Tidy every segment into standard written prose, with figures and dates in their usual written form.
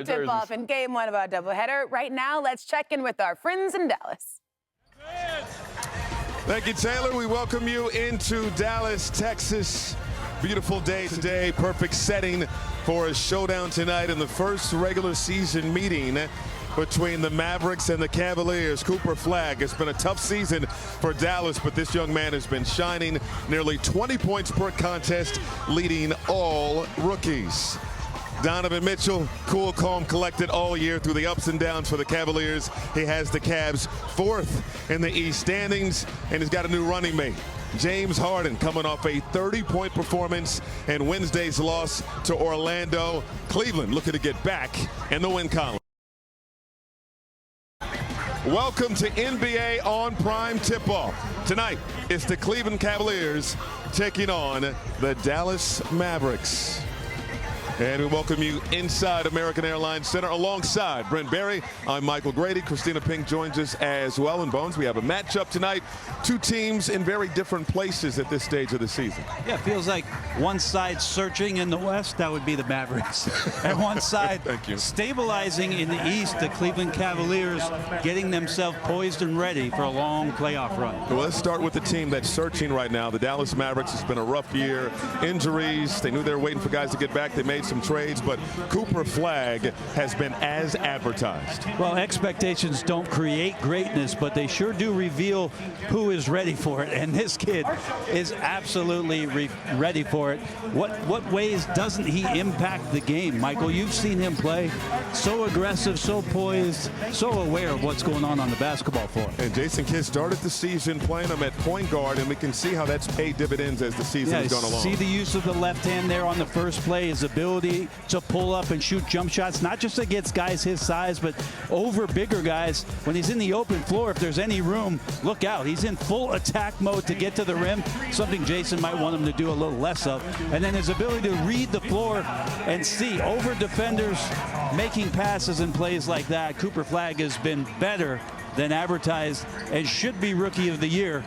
big tip-off in Game 1 of our doubleheader. Right now, let's check in with our friends in Dallas. Thank you, Taylor. We welcome you into Dallas, Texas. Beautiful day today. Perfect setting for a showdown tonight in the first regular season meeting between the Mavericks and the Cavaliers. Cooper Flagg. It's been a tough season for Dallas, but this young man has been shining. Nearly 20 points per contest, leading all rookies. Donovan Mitchell, cool, calm, collected all year through the ups and downs for the Cavaliers. He has the Cavs fourth in the East standings, and he's got a new running mate. James Harden coming off a 30-point performance in Wednesday's loss to Orlando. Cleveland looking to get back in the win column. Welcome to NBA on Prime Tip-Off. Tonight, it's the Cleveland Cavaliers taking on the Dallas Mavericks. And we welcome you inside American Airlines Center alongside Brent Barry. I'm Michael Grady. Christina Pink joins us as well. And Bones, we have a matchup tonight. Two teams in very different places at this stage of the season. Yeah, it feels like one side searching in the West, that would be the Mavericks. And one side stabilizing in the East, the Cleveland Cavaliers getting themselves poised and ready for a long playoff run. Well, let's start with the team that's searching right now. The Dallas Mavericks. Has been a rough year. Injuries. They knew they were waiting for guys to get back. They made some trades, but Cooper Flagg has been as advertised. Well, expectations don't create greatness, but they sure do reveal who is ready for it, and this kid is absolutely ready for it. What ways doesn't he impact the game? Michael, you've seen him play. So aggressive, so poised, so aware of what's going on the basketball floor. And Jason Kidd started the season playing him at point guard, and we can see how that's paid dividends as the season has gone along. See the use of the left hand there on the first play, his ability to pull up and shoot jump shots, not just against guys his size, but over bigger guys. When he's in the open floor, if there's any room, look out. He's in full attack mode to get to the rim, something Jason might want him to do a little less of. And then his ability to read the floor and see over defenders, making passes and plays like that. Cooper Flagg has been better than advertised and should be Rookie of the Year.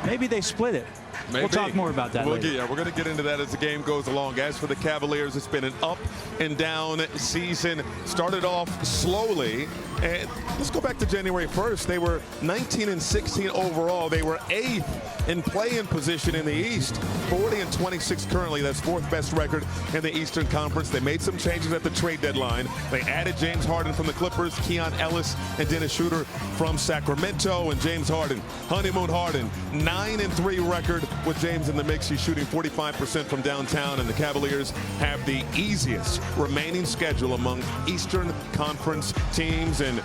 Maybe they split it. Maybe. We'll talk more about that later. Yeah, we're going to get into that as the game goes along. As for the Cavaliers, it's been an up and down season. Started off slowly. And let's go back to January 1st. They were 19-16 overall. They were 8th in play-in position in the East. 40-26 currently. That's 4th best record in the Eastern Conference. They made some changes at the trade deadline. They added James Harden from the Clippers, Keon Ellis, and Dennis Schroeder from Sacramento. And James Harden, honeymoon Harden, 9-3 record with James in the mix. He's shooting 45% from downtown, and the Cavaliers have the easiest remaining schedule among Eastern Conference teams. And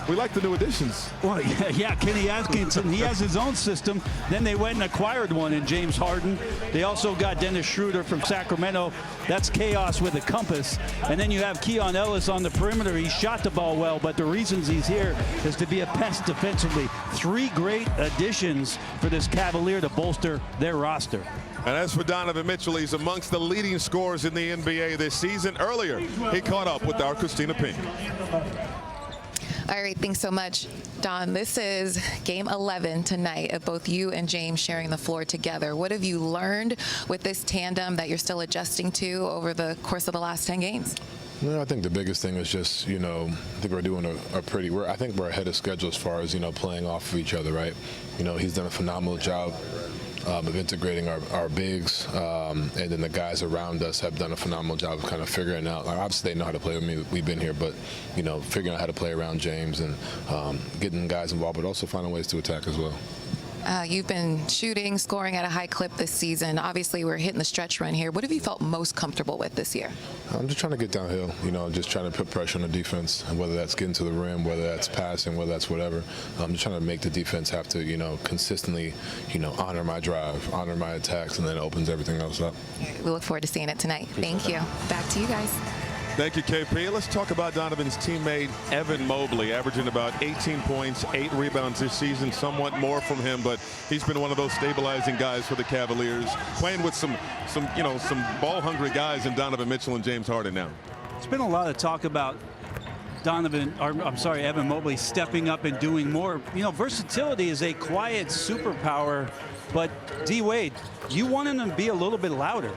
we like the new additions. Well, yeah, Kenny Atkinson, he has his own system. Then they went and acquired one in James Harden. They also got Dennis Schroeder from Sacramento. That's chaos with a compass. And then you have Keon Ellis on the perimeter. He shot the ball well, but the reasons he's here is to be a pest defensively. 3 great additions for this Cavalier to bolster their roster. And as for Donovan Mitchell, he's amongst the leading scorers in the NBA this season. Earlier, he caught up with our Christina Pink. All right, thanks so much, Don. This is game 11 tonight of both you and James sharing the floor together. What have you learned with this tandem that you're still adjusting to over the course of the last 10 games? I think the biggest thing is just, I think we're doing I think we're ahead of schedule as far as, playing off of each other, right? He's done a phenomenal job of integrating our bigs, and then the guys around us have done a phenomenal job of kind of figuring out. Obviously, they know how to play with me. We've been here, but figuring out how to play around James and getting guys involved, but also finding ways to attack as well. You've been shooting, scoring at a high clip this season. Obviously, we're hitting the stretch run here. What have you felt most comfortable with this year? I'm just trying to get downhill, just trying to put pressure on the defense, and whether that's getting to the rim, whether that's passing, whether that's whatever. I'm just trying to make the defense have to, consistently, honor my drive, honor my attacks, and then it opens everything else up. We look forward to seeing it tonight. Thank you. Back to you guys. Thank you, KP. Let's talk about Donovan's teammate, Evan Mobley, averaging about 18 points, 8 rebounds this season, somewhat more from him, but he's been one of those stabilizing guys for the Cavaliers, playing with some ball-hungry guys in Donovan Mitchell and James Harden now. It's been a lot of talk about Evan Mobley stepping up and doing more. Versatility is a quiet superpower, but D. Wade, you want him to be a little bit louder.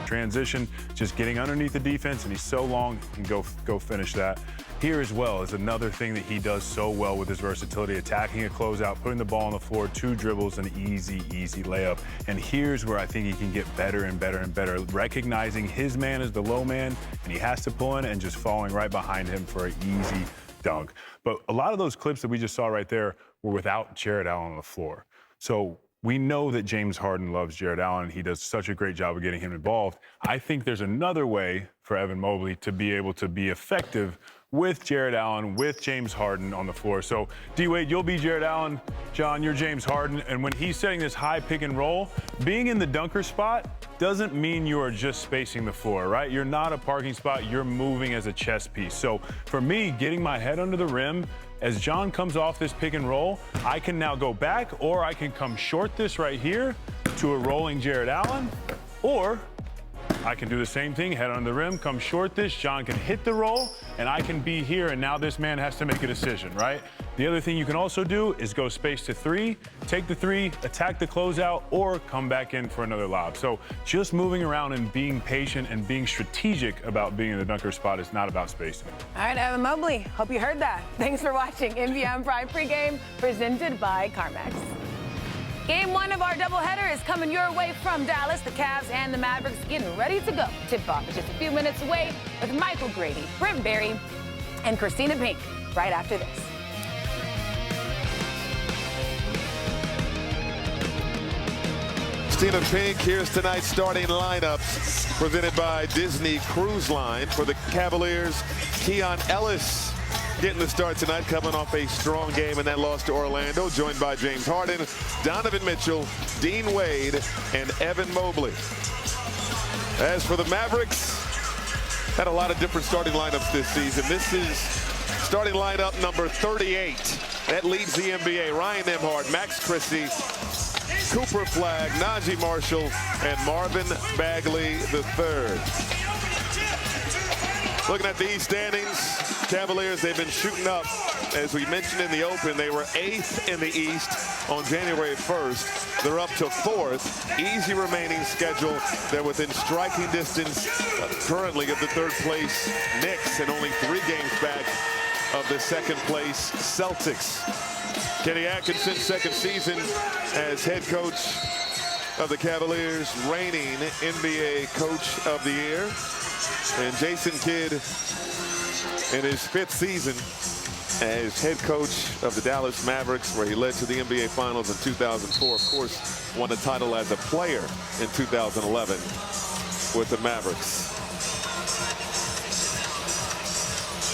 Transition, just getting underneath the defense, and he's so long, he can go finish that. Here as well is another thing that he does so well with his versatility, attacking a closeout, putting the ball on the floor, 2 dribbles, an easy layup. And here's where I think he can get better and better and better, recognizing his man is the low man, and he has to pull in and just falling right behind him for an easy dunk. But a lot of those clips that we just saw right there were without Jared Allen on the floor. So we know that James Harden loves Jared Allen. He does such a great job of getting him involved. I think there's another way for Evan Mobley to be able to be effective with Jared Allen, with James Harden on the floor. So, D-Wade, you'll be Jared Allen. John, you're James Harden. And when he's setting this high pick and roll, being in the dunker spot doesn't mean you are just spacing the floor, right? You're not a parking spot. You're moving as a chess piece. So, for me, getting my head under the rim, as John comes off this pick and roll, I can now go back, or I can come short this right here to a rolling Jared Allen, or I can do the same thing, head on the rim, come short this, John can hit the roll, and I can be here, and now this man has to make a decision, right? The other thing you can also do is go space to 3, take the 3, attack the closeout, or come back in for another lob. So just moving around and being patient and being strategic about being in the dunker spot is not about spacing. All right, Evan Mobley, hope you heard that. Thanks for watching NBA on Prime pregame, presented by CarMax. Game 1 of our doubleheader is coming your way from Dallas. The Cavs and the Mavericks getting ready to go. Tip-off is just a few minutes away with Michael Grady, Brent Berry, and Christina Pink right after this. Christina Pink, here's tonight's starting lineups presented by Disney Cruise Line. For the Cavaliers, Keon Ellis getting the start tonight, coming off a strong game in that loss to Orlando, joined by James Harden, Donovan Mitchell, Dean Wade, and Evan Mobley. As for the Mavericks, had a lot of different starting lineups this season. This is starting lineup number 38. That leads the NBA. Ryan Nembhard, Max Christie, Cooper Flagg, Najee Marshall, and Marvin Bagley III. Looking at these standings, Cavaliers, they've been shooting up. As we mentioned in the open, they were 8th in the East on January 1st. They're up to 4th. Easy remaining schedule. They're within striking distance currently of the 3rd place Knicks, and only 3 games back of the 2nd place Celtics. Kenny Atkinson, 2nd season as head coach of the Cavaliers, reigning NBA Coach of the Year. And Jason Kidd in his 5th season as head coach of the Dallas Mavericks, where he led to the NBA Finals in 2004. Of course, won a title as a player in 2011 with the Mavericks.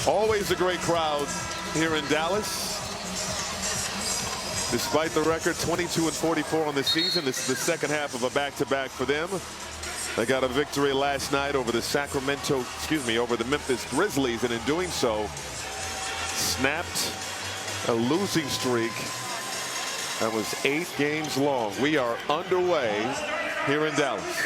Always a great crowd here in Dallas. Despite the record, 22-44 on the season, this is the second half of a back-to-back for them. They got a victory last night over the over the Memphis Grizzlies, and in doing so, snapped a losing streak that was 8 games long. We are underway here in Dallas.